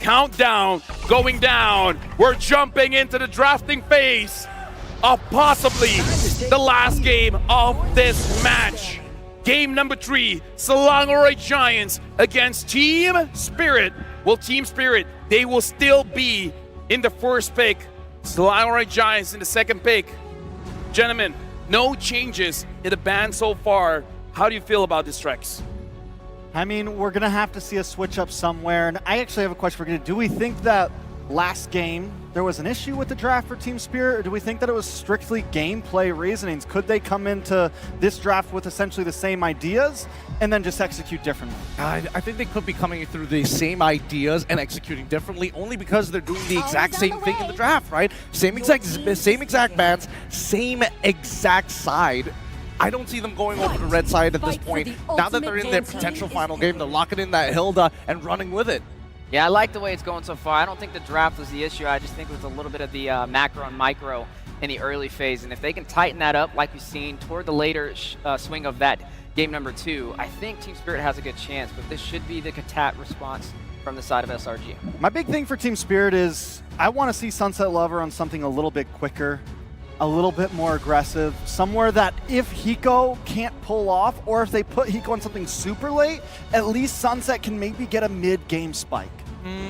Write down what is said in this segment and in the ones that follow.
countdown going down. We're jumping into the drafting phase of possibly the last game of this match. Game number 3, Selangor Red Giants against Team Spirit. Well, Team Spirit, they will still be in the first pick. Selangor Red Giants in the second pick. Gentlemen, no changes in the band so far. How do you feel about this, Trex? I mean, we're going to have to see a switch up somewhere. And I actually have a question for you. Do we think that last game there was an issue with the draft for Team Spirit, or do we think that it was strictly gameplay reasonings? Could they come into this draft with essentially the same ideas and then just execute differently? I think they could be coming through the same ideas and executing differently, only because they're doing the exact same thing in the draft, right? Same exact bands, same exact side. I don't see them going over the red side at this point. Now that they're in their potential final game, they're locking in that Hilda and running with it. Yeah, I like the way it's going so far. I don't think the draft was the issue. I just think it was a little bit of the macro and micro in the early phase. And if they can tighten that up, like we've seen toward the later swing of that game number 2, I think Team Spirit has a good chance. But this should be the Katat response from the side of SRG. My big thing for Team Spirit is I want to see Sunset Lover on something a little bit quicker, a little bit more aggressive, somewhere that if Hiko can't pull off, or if they put Hiko on something super late, at least Sunset can maybe get a mid-game spike.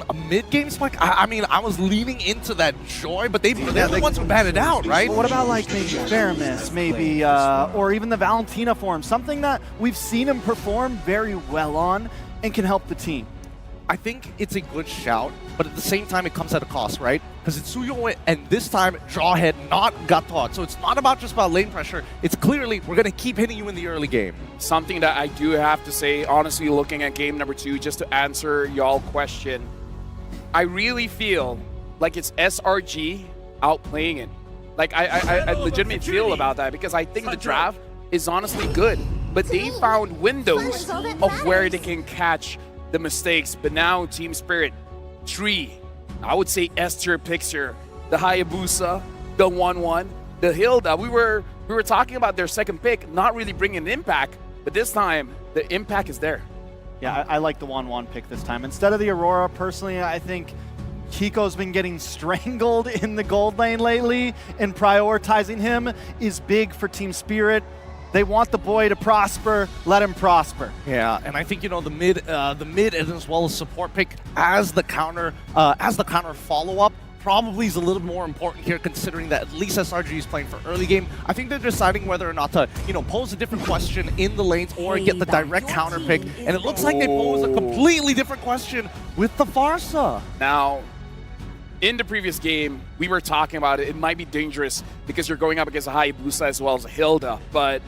A mid-game spike? I mean, I was leaning into that Joy, but they're the ones who batted out, right? But what about like maybe Faramis, maybe, or even the Valentina form, something that we've seen him perform very well on and can help the team? I think it's a good shout, but at the same time, it comes at a cost, right? Because it's Suyo and this time, Jawhead, not Gatot. So it's not about just about lane pressure. It's clearly, we're going to keep hitting you in the early game. Something that I do have to say, honestly, looking at game number 2, just to answer y'all question, I really feel like it's SRG outplaying it. Like, I legitimately feel about that, because I think the draft is honestly good, but they found windows of where they can catch the mistakes. But now Team Spirit, 3, I would say S-tier picture, the Hayabusa, the 1-1, the Hilda. We were talking about their second pick not really bringing an impact, but this time the impact is there. Yeah, I like the 1-1 pick this time. Instead of the Aurora, personally, I think Hiko's been getting strangled in the gold lane lately, and prioritizing him is big for Team Spirit. They want the boy to prosper. Let him prosper. Yeah, and I think, you know, the mid and as well as support pick as the counter follow-up probably is a little more important here, considering that at least SRG is playing for early game. I think they're deciding whether or not to, you know, pose a different question in the lanes or get the direct counter pick. And it looks like they pose a completely different question with the Farsa. Now, in the previous game, we were talking about it. It might be dangerous because you're going up against a Hayabusa as well as a Hilda, but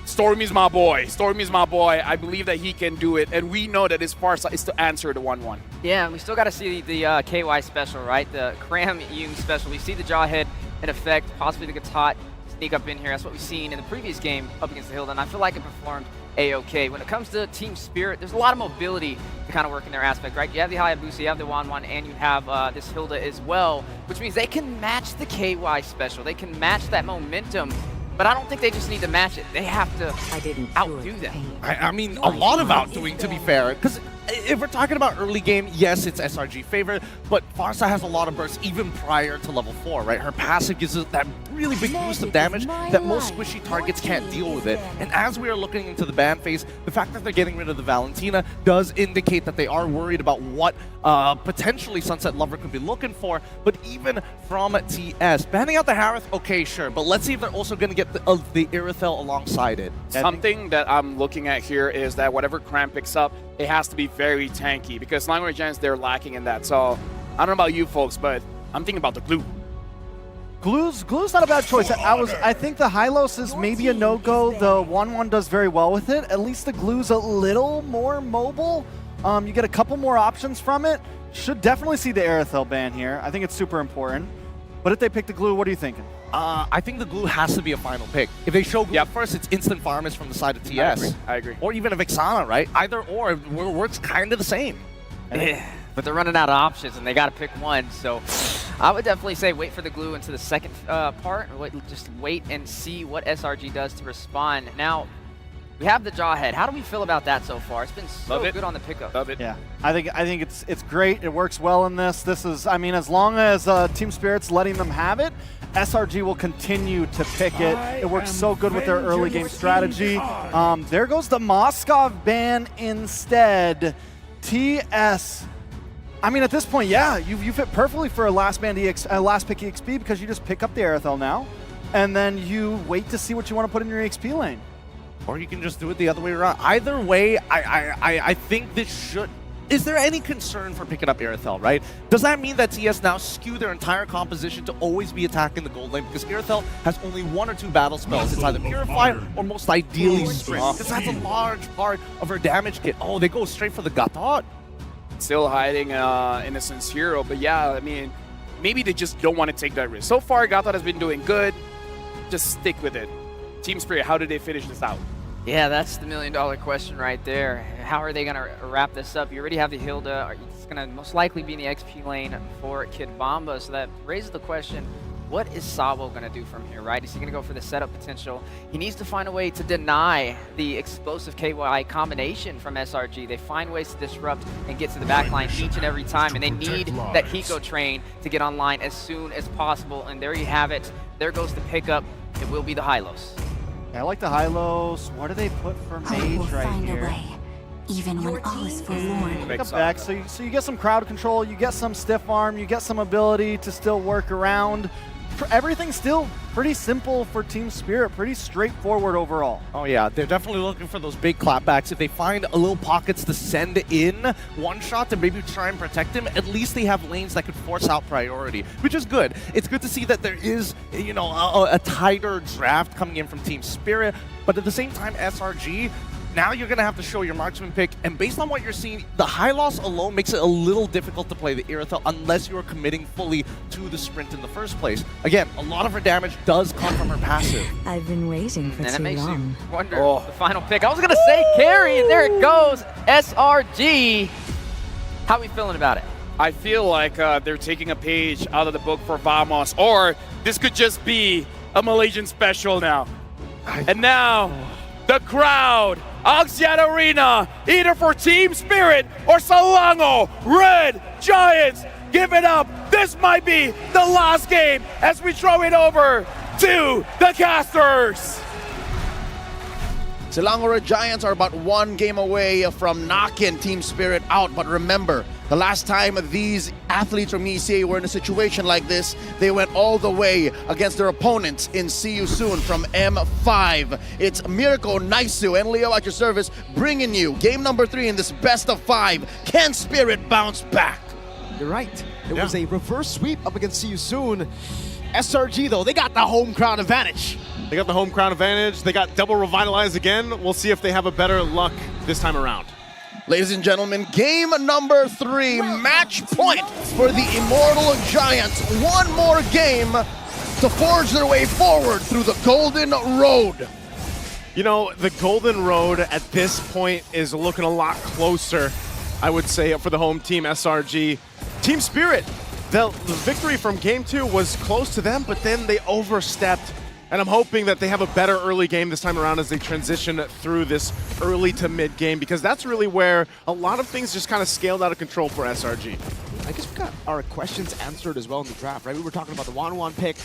Stormy's my boy. Stormy's my boy. I believe that he can do it, and we know that his Farsa is to answer the 1-1. Yeah, we still got to see the KY special, right? The Cram Yung special. We see the Jawhead in effect, possibly the Gatot sneak up in here. That's what we've seen in the previous game up against the Hilda, and I feel like it performed A-OK. When it comes to Team Spirit, there's a lot of mobility to kind of work in their aspect, right? You have the Hayabusa, you have the 1-1, and you have this Hilda as well, which means they can match the KY special. They can match that momentum. But I don't think they just need to match it. They have to outdo them. I mean, a lot of outdoing, to be fair. Because if we're talking about early game, yes, it's SRG favorite, but Farsa has a lot of bursts even prior to level 4, right? Her passive gives us that really big boost of damage that most squishy targets can't deal with it. And as we are looking into the ban phase, the fact that they're getting rid of the Valentina does indicate that they are worried about what potentially Sunset Lover could be looking for. But even from TS, banning out the Harith, okay, sure. But let's see if they're also going to get the Irithel alongside it. Something that I'm looking at here is that whatever Cram picks up, it has to be very tanky, because Selangor Red Giants, they're lacking in that. So I don't know about you folks, but I'm thinking about the glue. Glue's not a bad choice. I think the Hylos is maybe a no-go. The 1-1 does very well with it. At least the Glue's a little more mobile. You get a couple more options from it. Should definitely see the Irithel ban here. I think it's super important. But if they pick the Glue, what are you thinking? I think the Glue has to be a final pick. If they show Glue first, it's instant farmers from the side of TS. I agree. Or even a Vexana, right? Either or works kind of the same. But they're running out of options, and they got to pick one. So I would definitely say wait for the Glue into the second part. Just wait and see what SRG does to respond. Now, We have the Jawhead. How do we feel about that so far? It's been so good on the pickup. Love it. Yeah, I think it's great. It works well in this. This is, I mean, as long as Team Spirit's letting them have it, SRG will continue to pick it. It works so good with their early game strategy. There goes the Moskov ban instead. TS. I mean, at this point, yeah, you fit perfectly for a last pick EXP because you just pick up the Aerithel now, and then you wait to see what you want to put in your EXP lane. Or you can just do it the other way around. Either way, I think this should... Is there any concern for picking up Aerithel, right? Does that mean that TS now skew their entire composition to always be attacking the gold lane? Because Aerithel has only 1 or 2 battle spells. It's either Purify or most ideally Sprint. Because that's a large part of her damage kit. Oh, they go straight for the Gatot. Still hiding Innocence Hero, but yeah, I mean, maybe they just don't want to take that risk. So far, Gatot has been doing good. Just stick with it. Team Spirit, how did they finish this out? Yeah, that's the million-dollar question right there. How are they going to wrap this up? You already have the Hilda. It's going to most likely be in the XP lane for Kid Bomba, so that raises the question, what is Sabo going to do from here, right? Is he going to go for the setup potential? He needs to find a way to deny the explosive KY combination from SRG. They find ways to disrupt and get to the backline each and every time, and they need that Hiko train to get online as soon as possible, and there you have it. There goes the pickup. It will be the Hylos. I like the Hylos. What do they put for Mage right here? Even when all is forlorn. Pick up back, so you get some crowd control, you get some stiff arm, you get some ability to still work around. Everything's still pretty simple for Team Spirit, pretty straightforward overall. Oh yeah, they're definitely looking for those big clapbacks. If they find a little pockets to send in one shot to maybe try and protect him, at least they have lanes that could force out priority, which is good. It's good to see that there is, you know, a tighter draft coming in from Team Spirit, but at the same time, SRG, now you're going to have to show your marksman pick, and based on what you're seeing, the high loss alone makes it a little difficult to play the Aerithel unless you're committing fully to the sprint in the first place. Again, a lot of her damage does come from her passive. I've been waiting for And too it makes long. you wonder the final pick. I was going to say carry, and there it goes, SRG. How are we feeling about it? I feel like they're taking a page out of the book for Vamos, or this could just be a Malaysian special now. And now, the crowd, Axiat Arena, either for Team Spirit or Selangor Red Giants. Give it up. This might be the last game as we throw it over to the casters. Selangor Red Giants are about 1 game away from knocking Team Spirit out, but remember, the last time these athletes from ECA were in a situation like this, they went all the way against their opponents in See You Soon from M5. It's Mirko, Naisu, and Leo at your service, bringing you game number 3 in this best of 5. Can Spirit bounce back? You're right. It was a reverse sweep up against See You Soon. SRG, though, they got the home crowd advantage. They got the home crowd advantage. They got double revitalize again. We'll see if they have a better luck this time around. Ladies and gentlemen, game number 3, match point for the Immortal Giants. 1 more game to forge their way forward through the Golden Road. You know, the Golden Road at this point is looking a lot closer, I would say, for the home team, SRG. Team Spirit, the victory from game 2 was close to them, but then they overstepped. And I'm hoping that they have a better early game this time around as they transition through this early to mid game, because that's really where a lot of things just kind of scaled out of control for SRG. I guess we got our questions answered as well in the draft, right? We were talking about the 1-1 pick.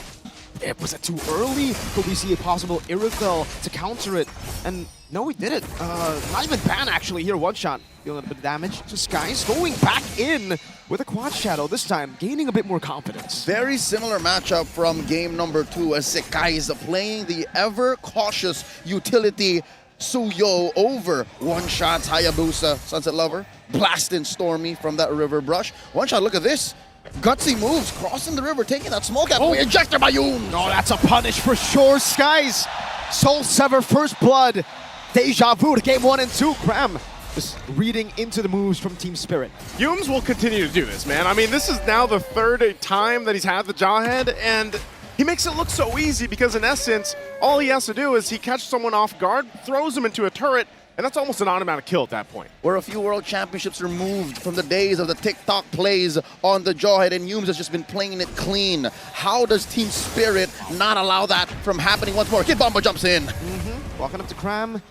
Was it too early? Could we see a possible Aerithel to counter it? And no, we didn't. Not even Pan actually here, one shot. Dealing a bit of damage to Skies, going back in with a quad shadow this time, gaining a bit more confidence. Very similar matchup from game number 2 as Sekai is playing the ever-cautious utility Suyo over one-shots Hayabusa, Sunset Lover, blasting Stormy from that river brush. One shot, look at this. Gutsy moves, crossing the river, taking that smoke out. Ejector by Yoon. Oh, that's a punish for sure, Skies. Soul Sever, first blood. Deja vu to game 1 and 2. Cram just reading into the moves from Team Spirit. Humes will continue to do this, man. I mean, this is now the 3rd time that he's had the Jawhead, and he makes it look so easy because, in essence, all he has to do is he catches someone off guard, throws him into a turret, and that's almost an automatic kill at that point. We're a few World Championships removed from the days of the TikTok plays on the Jawhead, and Humes has just been playing it clean. How does Team Spirit not allow that from happening once more? Kid Bomba jumps in. Walking up to Cram.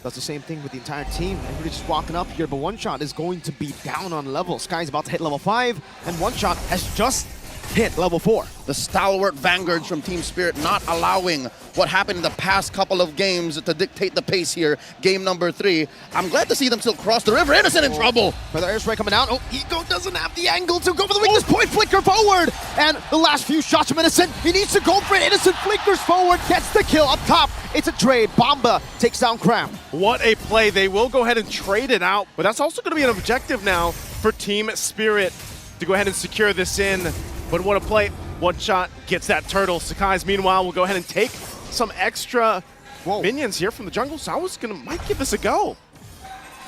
does the same thing with the entire team. Everybody's just walking up here, but One Shot is going to be down on level. Sky's about to hit level 5, and One Shot has just hit level 4. The stalwart vanguards from Team Spirit not allowing what happened in the past couple of games to dictate the pace here. Game number 3. I'm glad to see them still cross the river. Innocent in trouble. Feather airstrike coming out. Oh, Ego doesn't have the angle to go for the weakness point. Flicker forward. And the last few shots from Innocent. He needs to go for it. Innocent flickers forward, gets the kill up top. It's a trade. Bomba takes down Cram. What a play. They will go ahead and trade it out, but that's also going to be an objective now for Team Spirit to go ahead and secure this in. But what a play. One Shot gets that turtle. Sakai's, meanwhile, will go ahead and take some extra minions here from the jungle. So I was might give this a go.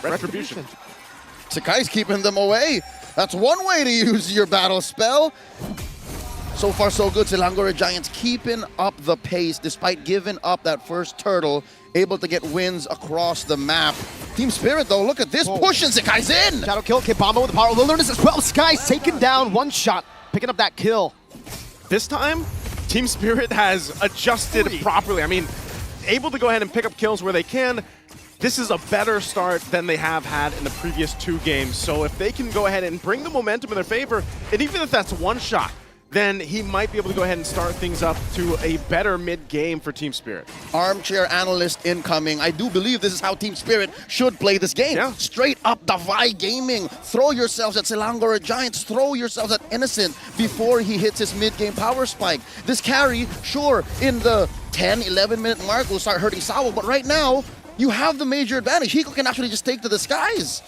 Retribution. Sakai's keeping them away. That's one way to use your battle spell. So far, so good. Selangor Red Giants keeping up the pace despite giving up that first turtle. Able to get wins across the map. Team Spirit, though, look at this. Pushing Sakai's in. Shadow kill. Kibamba with the power of wilderness as well. Sky's taken down. One Shot picking up that kill. This time, Team Spirit has adjusted properly. I mean, able to go ahead and pick up kills where they can. This is a better start than they have had in the previous 2 games. So if they can go ahead and bring the momentum in their favor, and even if that's One Shot, then he might be able to go ahead and start things up to a better mid-game for Team Spirit. Armchair analyst incoming. I do believe this is how Team Spirit should play this game. Yeah. Straight up Davai Gaming. Throw yourselves at Selangor Red Giants. Throw yourselves at Innocent before he hits his mid-game power spike. This carry, sure, in the 10, 11-minute mark will start hurting Sawo, but right now, you have the major advantage. Hiko can actually just take to the skies.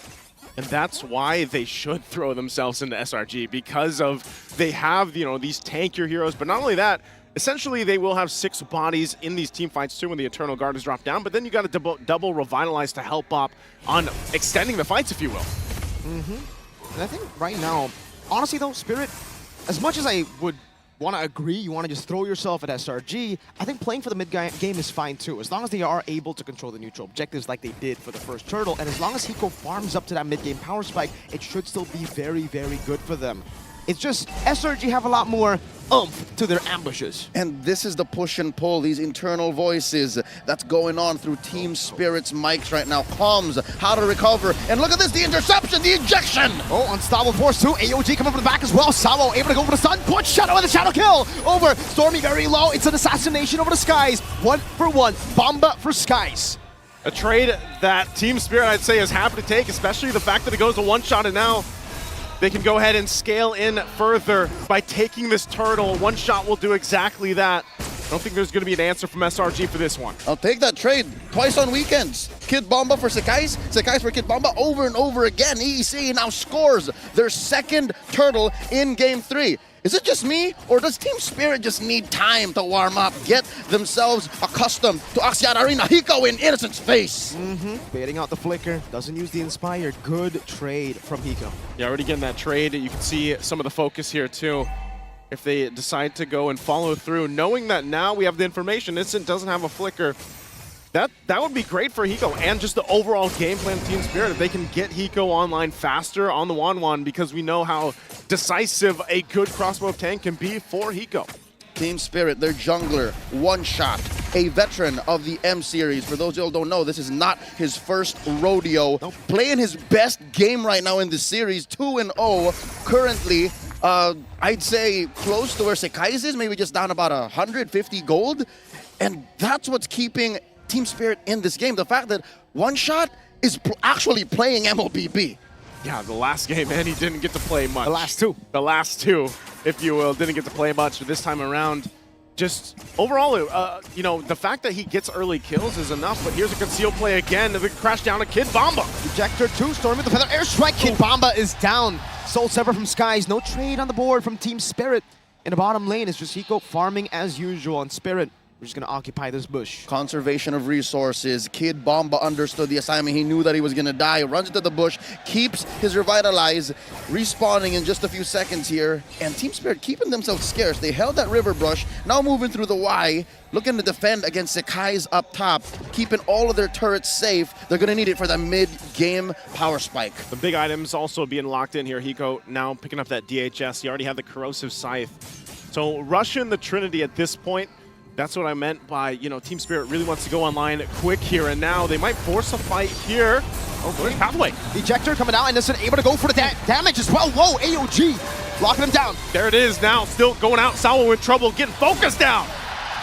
And that's why they should throw themselves into SRG, because of they have, these tankier heroes. But not only that, essentially they will have 6 bodies in these team fights too when the Eternal Guard is dropped down. But then you got to double Revitalize to help up on extending the fights, if you will. And I think right now, honestly though, Spirit, as much as I would want to agree, you want to just throw yourself at SRG, I think playing for the mid-game is fine too, as long as they are able to control the neutral objectives like they did for the first turtle, and as long as Hiko farms up to that mid-game power spike, it should still be very, very good for them. It's just SRG have a lot more oomph to their ambushes. And this is the push and pull, these internal voices that's going on through Team Spirit's mics right now. Comms, how to recover, and look at this, the interception, the injection! Oh, unstoppable force too. AOG coming from the back as well. Sawo able to go for the stun. Punch Shadow with the Shadow kill. Over. Stormy very low. It's an assassination over the Skies. 1 for 1. Bomba for Skies. A trade that Team Spirit, I'd say, is happy to take, especially the fact that it goes to One Shot, and now they can go ahead and scale in further by taking this turtle. One Shot will do exactly that. I don't think there's going to be an answer from SRG for this one. I'll take that trade twice on weekends. Kid Bomba for Sakai's, Sakai's for Kid Bomba over and over again. EEC now scores their 2nd turtle in Game 3. Is it just me, or does Team Spirit just need time to warm up, get themselves accustomed to Axiata Arena? Hiko in Innocent's face. Baiting out the flicker, doesn't use the Inspire. Good trade from Hiko. Yeah, already getting that trade. You can see some of the focus here too. If they decide to go and follow through, knowing that now we have the information, Innocent doesn't have a flicker, that would be great for Hiko and just the overall game plan of Team Spirit. If they can get Hiko online faster on the Wanwan, because we know how decisive a good crossbow tank can be for Hiko. Team Spirit, their jungler, One Shot, a veteran of the M series. For those who don't know, this is not his first rodeo. Playing his best game right now in the series, 2-0. Currently, I'd say close to where Sakai's is, maybe just down about 150 gold. And that's what's keeping Team Spirit in this game. The fact that One Shot is actually playing MLBB. Yeah, the last game, man, he didn't get to play much. The last 2. The last 2, if you will, didn't get to play much. But this time around, just overall, the fact that he gets early kills is enough. But here's a concealed play again. The crash down to Kid Bomba. Ejector 2, Stormy with the Feather airstrike. Kid Bomba is down. Soul Sever from Skies. No trade on the board from Team Spirit. In the bottom lane, it's just Hiko farming as usual on Spirit. We're just going to occupy this bush. Conservation of resources. Kid Bomba understood the assignment. He knew that he was going to die. Runs into the bush. Keeps his Revitalize. Respawning in just a few seconds here. And Team Spirit keeping themselves scarce. They held that river brush. Now moving through the Y. Looking to defend against Sakai's up top. Keeping all of their turrets safe. They're going to need it for the mid-game power spike. The big items also being locked in here. Hiko now picking up that DHS. He already had the Corrosive Scythe. So rushing the Trinity at this point That's what I meant by, you know, Team Spirit really wants to go online quick here, and now they might force a fight here. Oh, there's Pathway. Ejector coming out, and Innocent able to go for the damage as well. Whoa, AOG locking him down. There it is now, still going out. Sawa in trouble, getting focused down.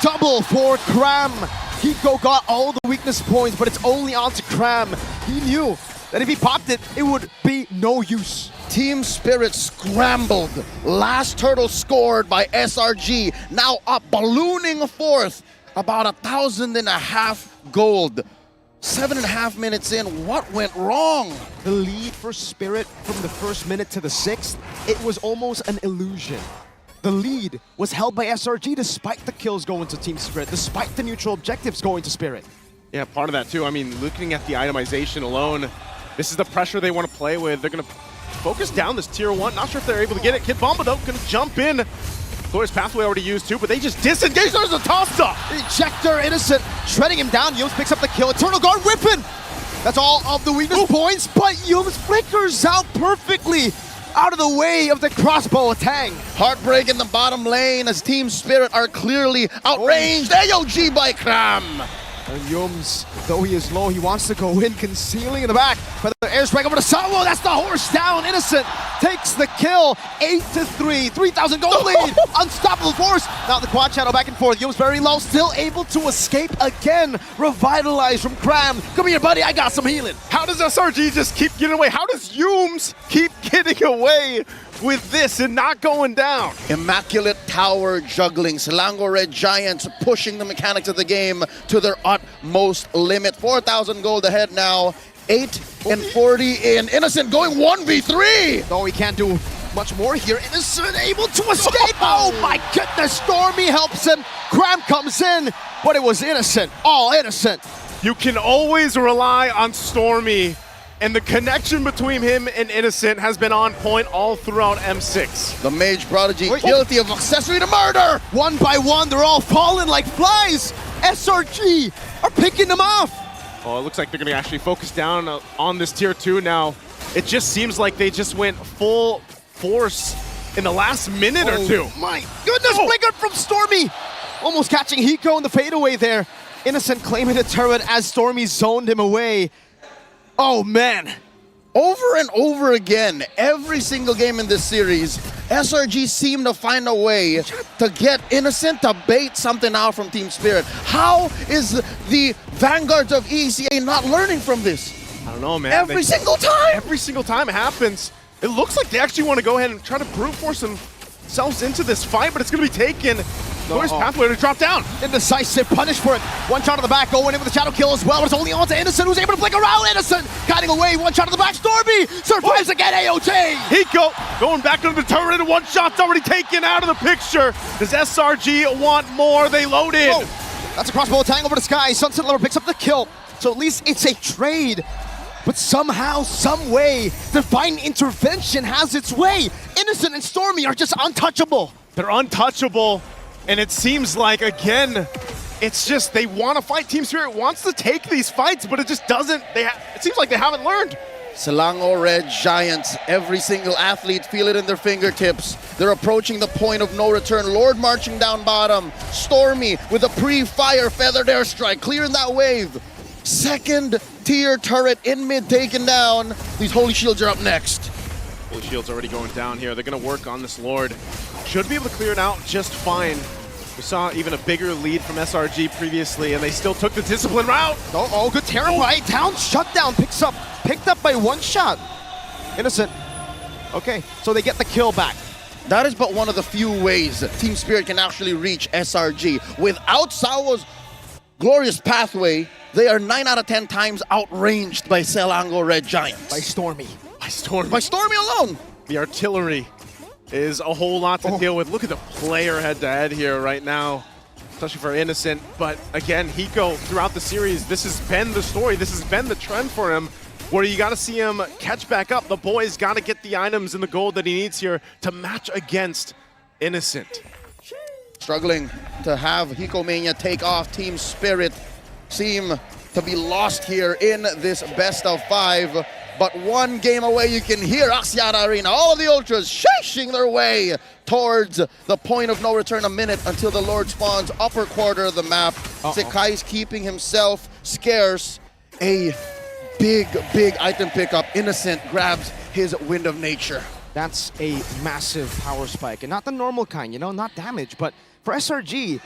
Double for Cram. Hiko got all the weakness points, but it's only on to Cram. He knew that if he popped it, it would be no use. Team Spirit scrambled. Last turtle scored by SRG. Now up, ballooning fourth. About 1,500 gold. 7.5 minutes in, what went wrong? The lead for Spirit from the first minute to the 6th, it was almost an illusion. The lead was held by SRG despite the kills going to Team Spirit, despite the neutral objectives going to Spirit. Yeah, part of that too. I mean, looking at the itemization alone, this is the pressure they want to play with. They're going to focus down this tier 1. Not sure if they're able to get it. Kid Bomba though, going to jump in. Glorious Pathway already used too, but they just disengage. There's a toss-up. Ejector, Innocent, shredding him down. Yums picks up the kill. Eternal Guard whipping. That's all of the weakness points, but Yums flickers out perfectly out of the way of the crossbow attack. Heartbreak in the bottom lane as Team Spirit are clearly outranged. AOG by Cram. And Yums, though he is low, he wants to go in, concealing in the back. But the airstrike over to Sawo, that's the horse down. Innocent takes the kill, 8-3, 3,000 gold lead. Unstoppable force. Now the quad channel back and forth. Yums very low, still able to escape again. Revitalized from Cram. Come here, buddy, I got some healing. How does SRG just keep getting away? How does Yums keep getting away with this and not going down? Immaculate tower juggling. Selangor Red Giants pushing the mechanics of the game to their utmost limit. 4,000 gold ahead now. 8-40 in. Innocent going 1v3. Though he can't do much more here. Innocent able to escape. Oh my goodness. Stormy helps him. Cram comes in, but it was Innocent. All Innocent. You can always rely on Stormy, and the connection between him and Innocent has been on point all throughout M6. The Mage Prodigy guilty of accessory to murder. One by one, they're all falling like flies. SRG are picking them off. Oh, it looks like they're going to actually focus down on this tier 2 now. It just seems like they just went full force in the last minute or two. My goodness, flickered from Stormy. Almost catching Hiko in the fadeaway there. Innocent claiming the turret as Stormy zoned him away. Oh man. Over and over again, every single game in this series, SRG seem to find a way to get Innocent to bait something out from Team Spirit. How is the Vanguards of ECA not learning from this? I don't know, man. Every single time! Every single time it happens. It looks like they actually want to go ahead and try to brute force themselves into this fight, but it's going to be taken. Glorious Pathway to drop down. Indecisive, punish for it. One shot on the back, going in with a shadow kill as well, but it's only on to Innocent, who's able to flick around. Innocent guiding away, one shot on the back. Stormy survives again, AOJ. Hiko going back into the turret, and one shot's already taken out of the picture. Does SRG want more? They load in. Oh, that's a crossbow attack over the sky. Sunset Lover picks up the kill, so at least it's a trade. But somehow, some way, Divine Intervention has its way. Innocent and Stormy are just untouchable. They're untouchable. And it seems like, again, it's just they want to fight. Team Spirit wants to take these fights, but it just doesn't. It seems like they haven't learned. Selangor Red Giants, every single athlete feel it in their fingertips. They're approaching the point of no return. Lord marching down bottom. Stormy with a pre-fire feathered airstrike, clearing that wave. Second tier turret in mid taken down. These Holy Shields are up next. Holy Shield's already going down here. They're going to work on this Lord. Should be able to clear it out just fine. We saw even a bigger lead from SRG previously, and they still took the discipline route. Oh, good terrify. Down, shutdown, picked up by one shot. Innocent. Okay, so they get the kill back. That is but one of the few ways that Team Spirit can actually reach SRG. Without Sawo's glorious pathway, they are 9 out of 10 times outranged by Selangor Red Giants. By Stormy. By Stormy. By Stormy alone. The artillery is a whole lot to deal with. Look at the player head-to-head here right now, especially for Innocent. But again, Hiko, throughout the series, this has been the story. This has been the trend for him, where you got to see him catch back up. The boy's got to get the items and the gold that he needs here to match against Innocent. Struggling to have Hiko Mania take off. Team Spirit seem to be lost here in this best of 5. but one game away. You can hear Axiata Arena, all of the Ultras shashing their way towards the point of no return. A minute until the Lord spawns upper quarter of the map. Sekai's keeping himself scarce. A big item pickup. Innocent grabs his Wind of Nature. That's a massive power spike, and not the normal kind, you know, not damage, but for SRG,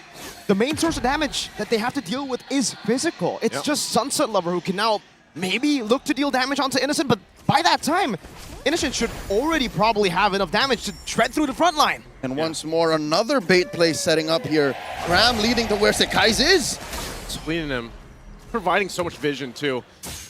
the main source of damage that they have to deal with is physical. It's just Sunset Lover who can now maybe look to deal damage onto Innocent, but by that time, Innocent should already probably have enough damage to tread through the front line. And once more, another bait play setting up here. Cram leading to where Sekai's is. Screening him, providing so much vision too.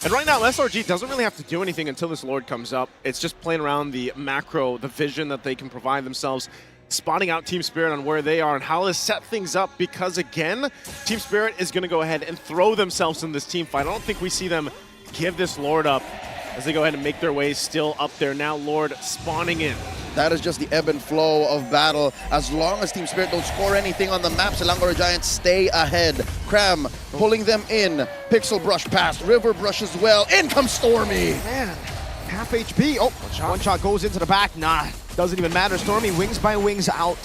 And right now, SRG doesn't really have to do anything until this Lord comes up. It's just playing around the macro, the vision that they can provide themselves, spotting out Team Spirit on where they are and how to set things up, because again, Team Spirit is going to go ahead and throw themselves in this team fight. I don't think we see them give this Lord up as they go ahead and make their way still up there. Now Lord spawning in. That is just the ebb and flow of battle. As long as Team Spirit don't score anything on the map, Selangor Red Giants stay ahead. Cram pulling them in. Pixel brush past, River brush as well. In comes Stormy. Man, half HP. Oh, one shot goes into the back. Nah, doesn't even matter. Stormy wings by wings out.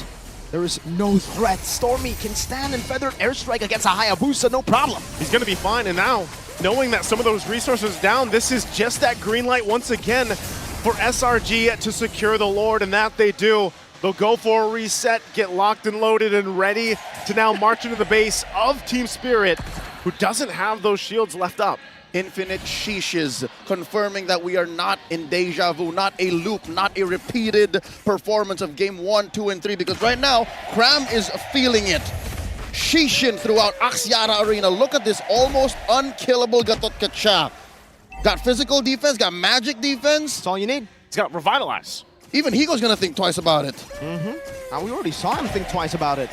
There is no threat. Stormy can stand and feathered airstrike against a Hayabusa, no problem. He's going to be fine, and now, knowing that some of those resources down, this is just that green light once again for SRG to secure the Lord, and that they do. They'll go for a reset, get locked and loaded and ready to now march into the base of Team Spirit, who doesn't have those shields left up. Infinite sheeshes, confirming that we are not in deja vu, not a loop, not a repeated performance of game 1, 2, and 3, because right now, Cram is feeling it. Sheeshin throughout Axiata Arena. Look at this almost unkillable Gatot Kacha. Got physical defense, got magic defense. That's all you need. He's got Revitalize. Even Higo's gonna think twice about it. Now, we already saw him think twice about it.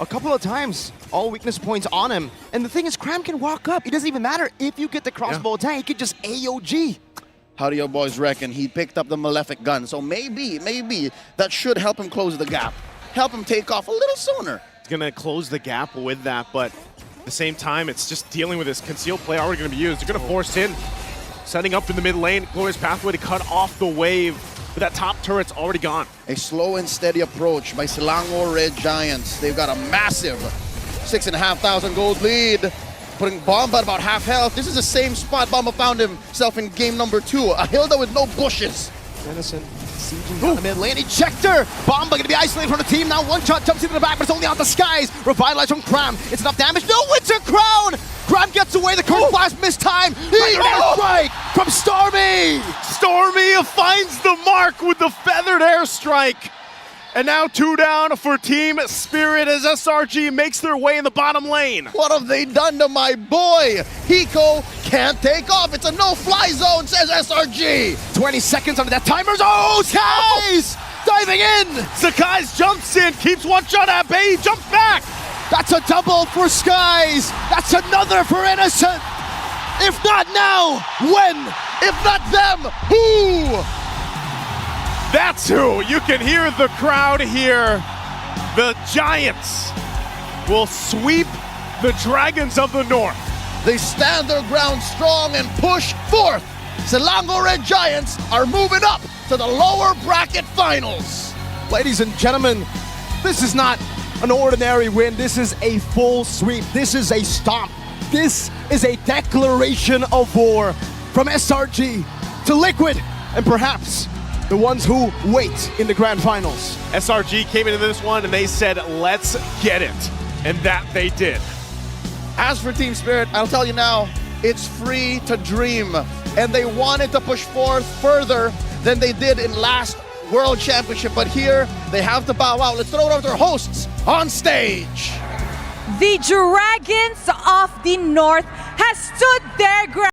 A couple of times, all weakness points on him. And the thing is, Cram can walk up. It doesn't even matter if you get the crossbow attack, he could just AOG. How do your boys reckon? He picked up the Malefic gun, so maybe that should help him close the gap. Help him take off a little sooner. Going to close the gap with that, but at the same time, it's just dealing with this concealed play already going to be used. They're going to force in, setting up in the mid lane, Glorious Pathway to cut off the wave, but that top turret's already gone. A slow and steady approach by Selangor Red Giants. They've got a massive 6,500 gold lead, putting Bomba at about half health. This is the same spot Bomba found himself in game number 2. A Hilda with no bushes. Innocent sieging down the mid lane. Ejector! Bomba gonna be isolated from the team. Now one shot jumps into the back, but it's only on the skies. Revitalize from Cram. It's enough damage. No Winter Crown! Cram gets away. The curse blast missed time. Airstrike from Stormy! Stormy finds the mark with the feathered airstrike. And now 2 down for Team Spirit as SRG makes their way in the bottom lane. What have they done to my boy? Hiko can't take off. It's a no-fly zone, says SRG. 20 seconds under that timer. Oh, Skies! Diving in! Sekai's jumps in, keeps one shot at bay, he jumps back. That's a double for Skies. That's another for Innocent. If not now, when? If not them, who? That's who. You can hear the crowd here. The Giants will sweep the Dragons of the North. They stand their ground strong and push forth. Selangor Red Giants are moving up to the lower bracket finals. Ladies and gentlemen, this is not an ordinary win. This is a full sweep. This is a stomp. This is a declaration of war from SRG to Liquid and perhaps the ones who wait in the grand finals. SRG came into this one and they said, let's get it. And that they did. As for Team Spirit, I'll tell you now, it's free to dream. And they wanted to push forth further than they did in last World Championship. But here, they have to bow out. Let's throw it over to their hosts on stage. The Dragons of the North has stood their ground.